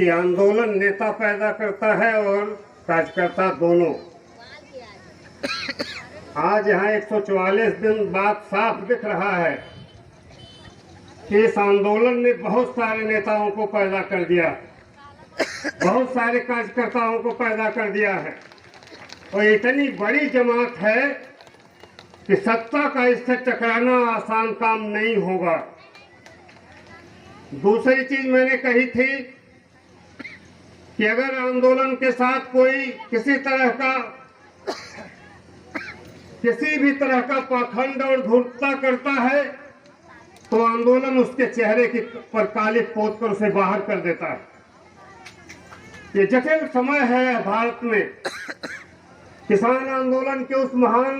कि आंदोलन नेता पैदा करता है और कार्यकर्ता दोनों। आज यहाँ 144 दिन बाद साफ दिख रहा है कि इस आंदोलन ने बहुत सारे नेताओं को पैदा कर दिया, बहुत सारे कार्यकर्ताओं को पैदा कर दिया है और इतनी बड़ी जमात है कि सत्ता का इससे टकराना आसान काम नहीं होगा। दूसरी चीज मैंने कही थी कि अगर आंदोलन के साथ कोई किसी भी तरह का पाखंड और धूर्तता करता है तो आंदोलन उसके चेहरे की पर काली पोत कर उसे बाहर कर देता है। ये जटिल समय है भारत में। किसान आंदोलन के उस महान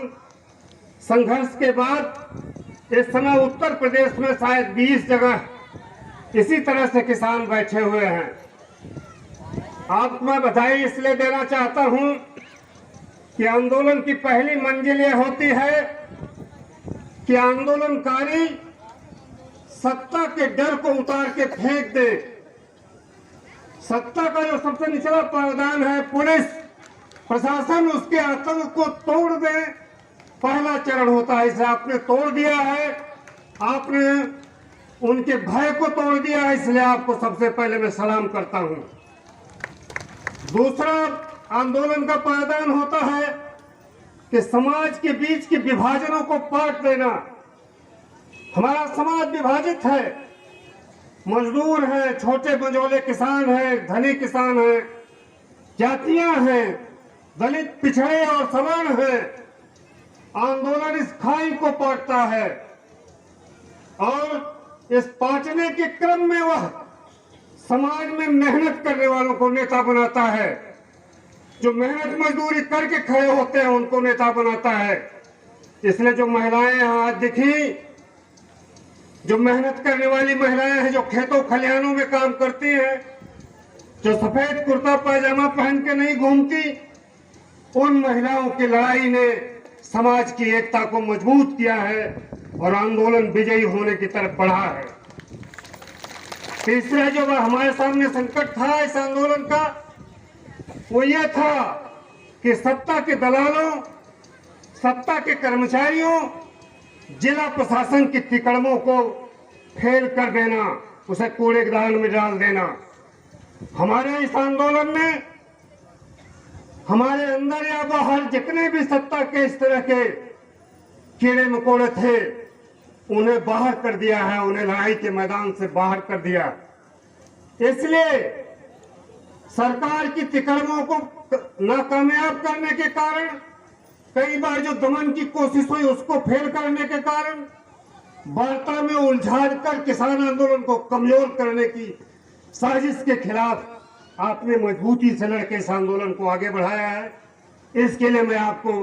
संघर्ष के बाद इस समय उत्तर प्रदेश में शायद 20 जगह इसी तरह से किसान बैठे हुए हैं। आपको मैं बधाई इसलिए देना चाहता हूं कि आंदोलन की पहली मंजिल ये होती है कि आंदोलनकारी सत्ता के डर को उतार के फेंक दे। सत्ता का जो सबसे निचला पायदान है पुलिस प्रशासन, उसके आतंक को तोड़ दे, पहला चरण होता है। इसे आपने तोड़ दिया है, आपने उनके भय को तोड़ दिया है, इसलिए आपको सबसे पहले मैं सलाम करता हूं। दूसरा आंदोलन का पायदान होता है कि समाज के बीच के विभाजनों को पाट देना। हमारा समाज विभाजित है, मजदूर हैं, छोटे मझोले किसान हैं, धनी किसान हैं, जातियां हैं, दलित, पिछड़े और सवर्ण हैं। आंदोलन इस खाई को पाटता है और इस पाटने के क्रम में वह समाज में मेहनत करने वालों को नेता बनाता है। जो मेहनत मजदूरी करके खड़े होते हैं उनको नेता बनाता है। इसलिए जो महिलाएं यहाँ आज दिखी, जो मेहनत करने वाली महिलाएं हैं, जो खेतों खलिहानों में काम करती हैं, जो सफेद कुर्ता पायजामा पहन के नहीं घूमती, उन महिलाओं की लड़ाई ने समाज की एकता को मजबूत किया है और आंदोलन विजयी होने की तरफ बढ़ा है। तीसरा जो हमारे सामने संकट था इस आंदोलन का, वो ये था कि सत्ता के दलालों, सत्ता के कर्मचारियों, जिला प्रशासन की तिकड़मों को फेल कर देना, उसे कूड़ेदान में डाल देना। हमारे इस आंदोलन ने हमारे अंदर या बाहर जितने भी सत्ता के इस तरह के कीड़े मकोड़े थे उन्हें बाहर कर दिया है, उन्हें लड़ाई के मैदान से बाहर कर दिया। इसलिए सरकार की तिकड़मों को नाकामयाब करने के कारण, कई बार जो दमन की कोशिश हुई उसको फेल करने के कारण, वार्ता में उलझा कर किसान आंदोलन को कमजोर करने की साजिश के खिलाफ आपने मजबूती से लड़के इस आंदोलन को आगे बढ़ाया है। इसके लिए मैं आपको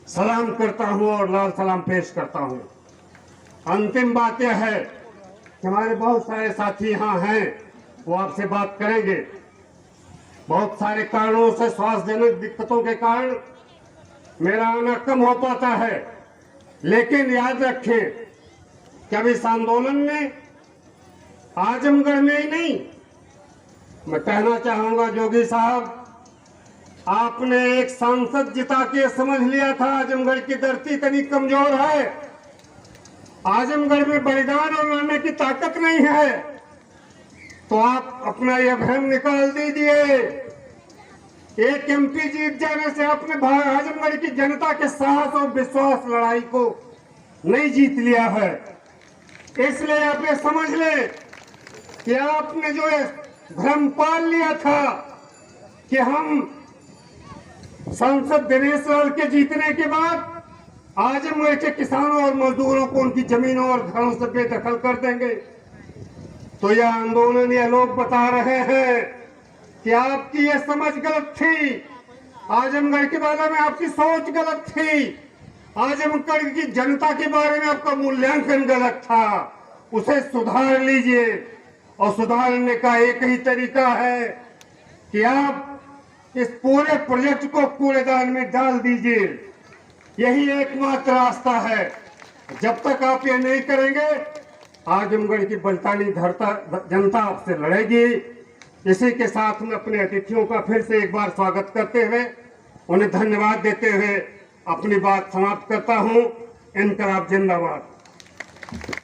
सलाम करता हूं और लाल सलाम पेश करता हूं। अंतिम बात यह है कि हमारे बहुत सारे साथी यहाँ हैं, वो आपसे बात करेंगे। बहुत सारे कारणों से, स्वास्थ्यजनक दिक्कतों के कारण मेरा आना कम हो पाता है, लेकिन याद रखें कि अब इस आंदोलन ने आजमगढ़ में ही नहीं, मैं कहना चाहूंगा जोगी साहब, आपने एक सांसद जिता के समझ लिया था आजमगढ़ की धरती इतनी कमजोर है, आजमगढ़ में बलिदान और लड़ने की ताकत नहीं है, तो आप अपना यह भ्रम निकाल दीजिए। एक एमपी जीत जाने से आपने आजमगढ़ की जनता के साहस और विश्वास लड़ाई को नहीं जीत लिया है। इसलिए आप ये समझ ले कि आपने जो भ्रम पाल लिया था कि हम सांसद दिनेश लाल के जीतने के बाद आजमगढ़ के किसानों और मजदूरों को उनकी जमीनों और घरों से बेदखल कर देंगे, तो यह आंदोलन ये लोग बता रहे हैं कि आपकी यह समझ गलत थी। आजमगढ़ के बारे में आपकी सोच गलत थी, आजमगढ़ की जनता के बारे में आपका मूल्यांकन गलत था। उसे सुधार लीजिए और सुधारने का एक ही तरीका है कि आप इस पूरे प्रोजेक्ट को कूड़ेदान में डाल दीजिए। यही एकमात्र रास्ता है। जब तक आप ये नहीं करेंगे, आजमगढ़ की बलतानी जनता आपसे लड़ेगी इसी के साथ में अपने अतिथियों का फिर से एक बार स्वागत करते हुए उन्हें धन्यवाद देते हुए अपनी बात समाप्त करता हूं। इनकलाब जिंदाबाद।